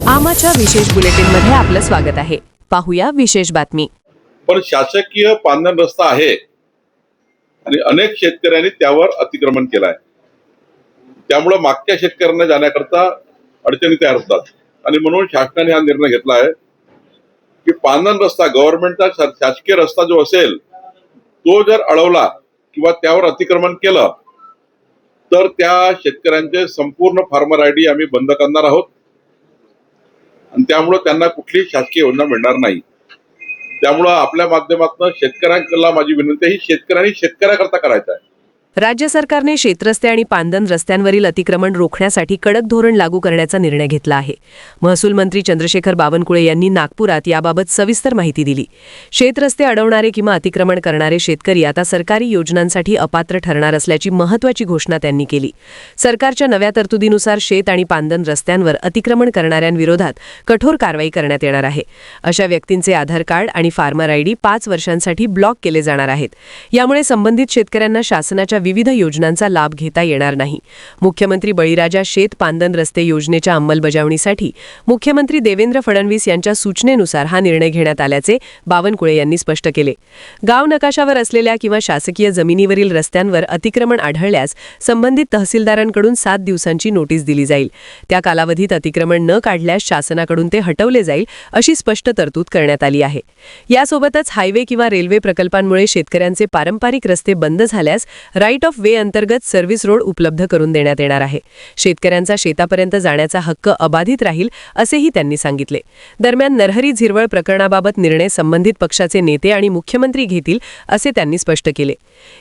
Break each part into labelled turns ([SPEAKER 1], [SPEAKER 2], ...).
[SPEAKER 1] आमाच्या विशेष बुलेटिनमध्ये आपलं स्वागत आहे। पाहूया विशेष बातमी।
[SPEAKER 2] पण शासकीय पांधन रस्ता आहे आणि अनेक शेतकऱ्यांनी त्यावर अतिक्रमण केलं आहे। त्यामुळे मागच्या शेतकऱ्यांना जाण्याकरता अडचणी तयार होतात आणि म्हणून शासनाने हा निर्णय घेतला आहे की पांधन रस्ता गव्हर्नमेंटचा शासकीय रस्ता जो असेल तो जर अडवला किंवा त्यावर अतिक्रमण केलं तर त्या शेतकऱ्यांचे संपूर्ण फार्मर आयडी आम्ही बंद करणार आहोत आणि त्यामुळे त्यांना कुठलीही शासकीय योजना मिळणार नाही। त्यामुळे आपल्या माध्यमातून शेतकऱ्यांना माझी विनंती आहे, शेतकऱ्यांनी शेतकऱ्याकरता करायचं आहे।
[SPEAKER 1] राज्य सरकारने शेतरस्ते आणि पांधन रस्त्यांवरील अतिक्रमण रोखण्यासाठी कडक धोरण लागू करण्याचा निर्णय घेतला आहे। महसूल मंत्री चंद्रशेखर बावनकुळे यांनी नागपुरात याबाबत सविस्तर माहिती दिली। शेतरस्ते अडवणारे किंवा अतिक्रमण करणारे शेतकरी आता सरकारी योजनांसाठी अपात्र ठरणार असल्याची महत्त्वाची घोषणा त्यांनी केली। सरकारच्या नव्या तरतुदीनुसार शेत आणि पांधन रस्त्यांवर अतिक्रमण करणाऱ्यांविरोधात कठोर कारवाई करण्यात येणार आहे। अशा व्यक्तींचे आधार कार्ड आणि फार्मर आयडी 5 वर्षांसाठी ब्लॉक केले जाणार आहेत। यामुळे संबंधित शेतकऱ्यांना शासनाच्या विविध योजनांचा लाभ घेता येणार नाही। मुख्यमंत्री बळीराजा शेत पांधन रस्ते योजनेच्या अंमलबजावणीसाठी मुख्यमंत्री देवेंद्र फडणवीस यांच्या सूचनेनुसार हा निर्णय घेण्यात आल्याचे बावनकुळे यांनी स्पष्ट केले। गाव नकाशावर असलेल्या किंवा शासकीय जमिनीवरील रस्त्यांवर अतिक्रमण आढळल्यास संबंधित तहसीलदारांकडून 7 दिवसांची नोटीस दिली जाईल। त्या कालावधीत अतिक्रमण न काढल्यास शासनाकडून ते हटवले जाईल अशी स्पष्ट तरतूद करण्यात आली आहे। यासोबतच हायवे किंवा रेल्वे प्रकल्पांमुळे शेतकऱ्यांचे पारंपरिक रस्ते बंद झाल्यास राईट ऑफ वे अंतर्गत सर्व्हिस रोड उपलब्ध करून देण्यात येणार आहे। शेतकऱ्यांचा शेतापर्यंत जाण्याचा हक्क अबाधित राहील असेही त्यांनी सांगितले। दरम्यान नरहरी झिरवळ प्रकरणाबाबत निर्णय संबंधित पक्षाचे नेते आणि मुख्यमंत्री घेतील असे त्यांनी स्पष्ट केले।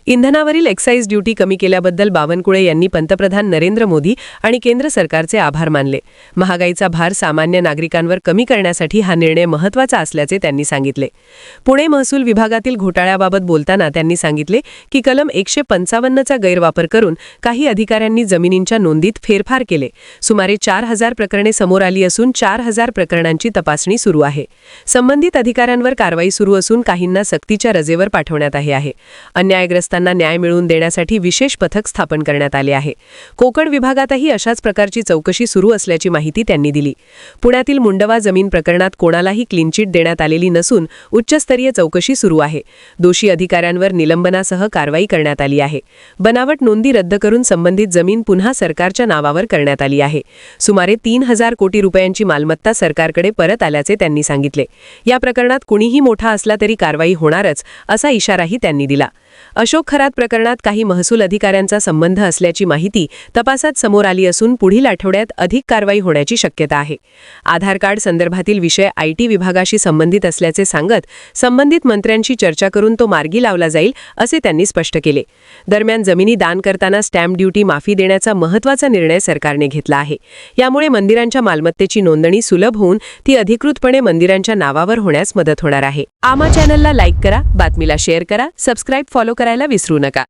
[SPEAKER 1] इंधनावरील एक्साईज ड्युटी कमी केल्याबद्दल बावनकुळे यांनी पंतप्रधान नरेंद्र मोदी आणि केंद्र सरकारचे आभार मानले। महागाईचा भार सामान्य नागरिकांवर कमी करण्यासाठी हा निर्णय महत्त्वाचा असल्याचे त्यांनी सांगितले। पुणे महसूल विभागातील घोटाळ्याबाबत बोलताना त्यांनी सांगितले की कलम 155 चा गैरवापर करून काही अधिकाऱ्यांनी जमिनींच्या नोंदीत फेरफार केले। सुमारे 4000 प्रकरणे समोर आली असून 4000 प्रकरणांची तपासणी सुरू आहे। संबंधित अधिकाऱ्यांवर कारवाई सुरू असून काहींना सक्तीच्या रजेवर पाठवण्यात आहे। अन्यायग्रस्तांना न्याय मिळवून देण्यासाठी विशेष पथक स्थापन करण्यात आले आहे। कोकण विभागातही अशाच प्रकारची चौकशी सुरू असल्याची माहिती त्यांनी दिली। पुण्यातील मुंडवा जमीन प्रकरणात कोणालाही क्लीन चिट देण्यात आलेली नसून उच्चस्तरीय चौकशी सुरू आहे। दोषी अधिकाऱ्यांवर निलंबनासह कारवाई करण्यात आली आहे। बनावट नोंदी रद्द करून संबंधित जमीन पुन्हा सरकारच्या नावावर करण्यात आली आहे। सुमारे 3000 कोटी रुपयांची मालमत्ता सरकारकडे परत आल्याचे त्यांनी सांगितले। या प्रकरणात कुणीही मोठा असला तरी कारवाई होणारच असा इशाराही त्यांनी दिला। अशोक खरात प्रकरणात काही महसूल अधिकाऱ्यांचा संबंध असल्याची माहिती तपासात समोर आली असून पुढील आठवड्यात अधिक कारवाई होण्याची शक्यता आहे। आधार कार्ड संदर्भातील विषय IT विभागाशी संबंधित असल्याचे सांगत संबंधित मंत्र्यांशी चर्चा करून तो मार्गी लावला जाईल असे त्यांनी स्पष्ट केले। दरम्यान जमिनी दान करताना स्टॅम्प ड्युटी माफी देण्याचा महत्त्वाचा निर्णय सरकारने घेतला आहे। यामुळे मंदिरांच्या मालमत्तेची नोंदणी सुलभ होऊन ती अधिकृतपणे मंदिरांच्या नावावर होण्यास मदत होणार आहे। आमा चॅनलला लाईक करा, बातमीला शेअर करा, सबस्क्राइब फॉलो करायला विसरू नका।